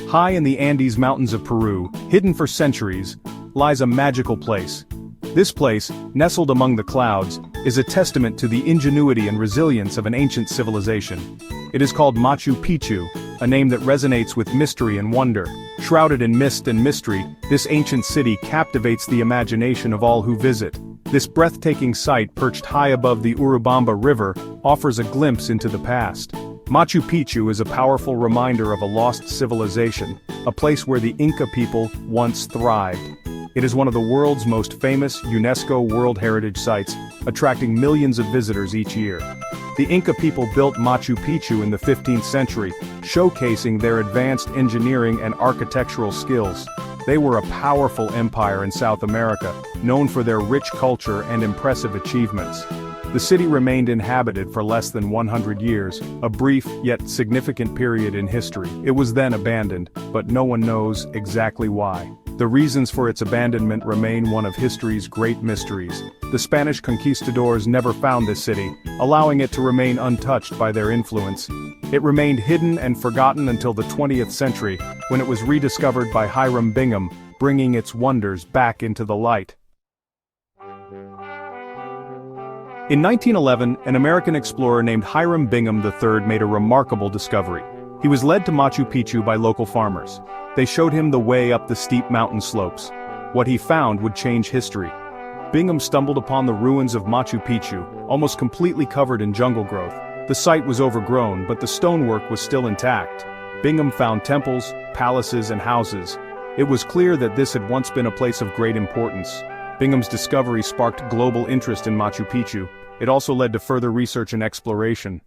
High in the Andes Mountains of Peru, hidden for centuries, lies a magical place. This place, nestled among the clouds, is a testament to the ingenuity and resilience of an ancient civilization. It is called Machu Picchu, a name that resonates with mystery and wonder. Shrouded in mist and mystery, this ancient city captivates the imagination of all who visit. This breathtaking site perched high above the Urubamba River offers a glimpse into the past. Machu Picchu is a powerful reminder of a lost civilization, a place where the Inca people once thrived. It is one of the world's most famous UNESCO World Heritage Sites, attracting millions of visitors each year. The Inca people built Machu Picchu in the 15th century, showcasing their advanced engineering and architectural skills. They were a powerful empire in South America, known for their rich culture and impressive achievements. The city remained inhabited for less than 100 years, a brief yet significant period in history. It was then abandoned, but no one knows exactly why. The reasons for its abandonment remain one of history's great mysteries. The Spanish conquistadors never found this city, allowing it to remain untouched by their influence. It remained hidden and forgotten until the 20th century, when it was rediscovered by Hiram Bingham, bringing its wonders back into the light. In 1911, an American explorer named Hiram Bingham III made a remarkable discovery. He was led to Machu Picchu by local farmers. They showed him the way up the steep mountain slopes. What he found would change history. Bingham stumbled upon the ruins of Machu Picchu, almost completely covered in jungle growth. The site was overgrown, but the stonework was still intact. Bingham found temples, palaces, and houses. It was clear that this had once been a place of great importance. Bingham's discovery sparked global interest in Machu Picchu. It also led to further research and exploration.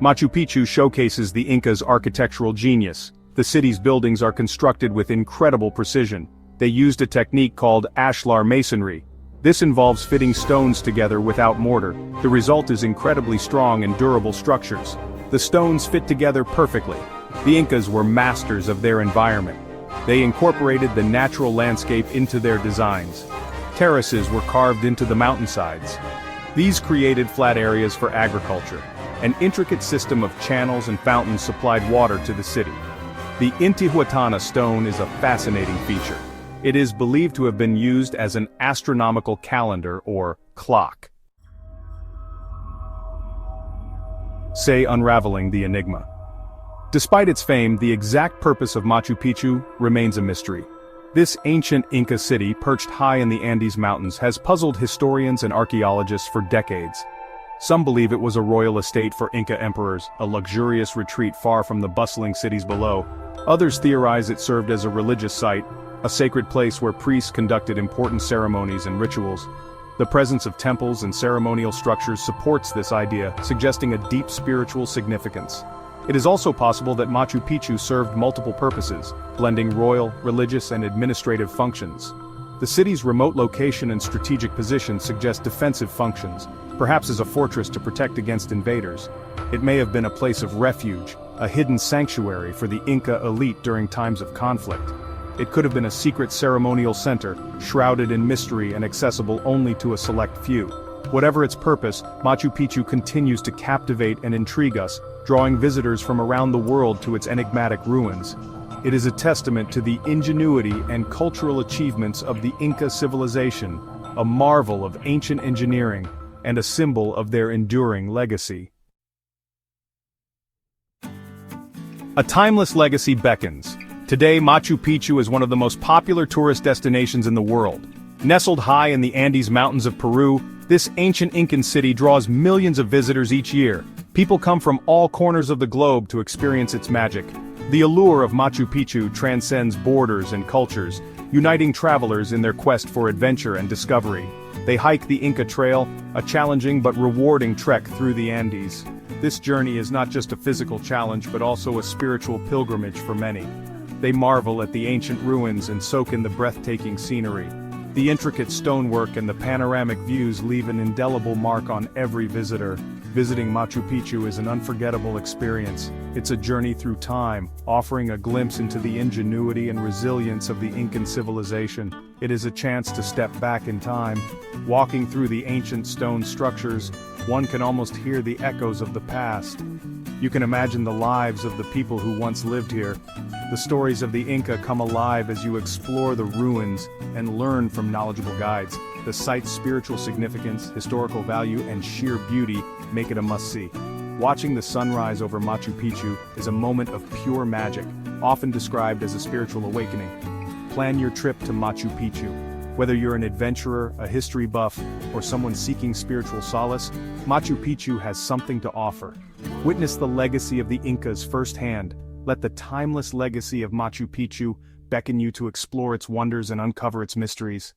Machu Picchu showcases the Incas' architectural genius. The city's buildings are constructed with incredible precision. They used a technique called ashlar masonry. This involves fitting stones together without mortar. The result is incredibly strong and durable structures. The stones fit together perfectly. The Incas were masters of their environment. They incorporated the natural landscape into their designs. Terraces were carved into the mountainsides. These created flat areas for agriculture. An intricate system of channels and fountains supplied water to the city. The Intihuatana stone is a fascinating feature. It is believed to have been used as an astronomical calendar or clock. Say unraveling the enigma. Despite its fame, the exact purpose of Machu Picchu remains a mystery. This ancient Inca city, perched high in the Andes Mountains, has puzzled historians and archaeologists for decades. Some believe it was a royal estate for Inca emperors, a luxurious retreat far from the bustling cities below. Others theorize it served as a religious site, a sacred place where priests conducted important ceremonies and rituals. The presence of temples and ceremonial structures supports this idea, suggesting a deep spiritual significance. It is also possible that Machu Picchu served multiple purposes, blending royal, religious, and administrative functions. The city's remote location and strategic position suggest defensive functions, perhaps as a fortress to protect against invaders. It may have been a place of refuge, a hidden sanctuary for the Inca elite during times of conflict. It could have been a secret ceremonial center, shrouded in mystery and accessible only to a select few. Whatever its purpose, Machu Picchu continues to captivate and intrigue us, drawing visitors from around the world to its enigmatic ruins. It is a testament to the ingenuity and cultural achievements of the Inca civilization, a marvel of ancient engineering, and a symbol of their enduring legacy. A timeless legacy beckons. Today, Machu Picchu is one of the most popular tourist destinations in the world. Nestled high in the Andes Mountains of Peru, this ancient Incan city draws millions of visitors each year. People come from all corners of the globe to experience its magic. The allure of Machu Picchu transcends borders and cultures, uniting travelers in their quest for adventure and discovery. They hike the Inca Trail, a challenging but rewarding trek through the Andes. This journey is not just a physical challenge but also a spiritual pilgrimage for many. They marvel at the ancient ruins and soak in the breathtaking scenery. The intricate stonework and the panoramic views leave an indelible mark on every visitor. Visiting Machu Picchu is an unforgettable experience. It's a journey through time, offering a glimpse into the ingenuity and resilience of the Incan civilization. It is a chance to step back in time. Walking through the ancient stone structures, one can almost hear the echoes of the past. You can imagine the lives of the people who once lived here. The stories of the Inca come alive as you explore the ruins and learn from knowledgeable guides. The site's spiritual significance, historical value, and sheer beauty make it a must-see. Watching the sunrise over Machu Picchu is a moment of pure magic, often described as a spiritual awakening. Plan your trip to Machu Picchu. Whether you're an adventurer, a history buff, or someone seeking spiritual solace, Machu Picchu has something to offer. Witness the legacy of the Incas firsthand. Let the timeless legacy of Machu Picchu beckon you to explore its wonders and uncover its mysteries.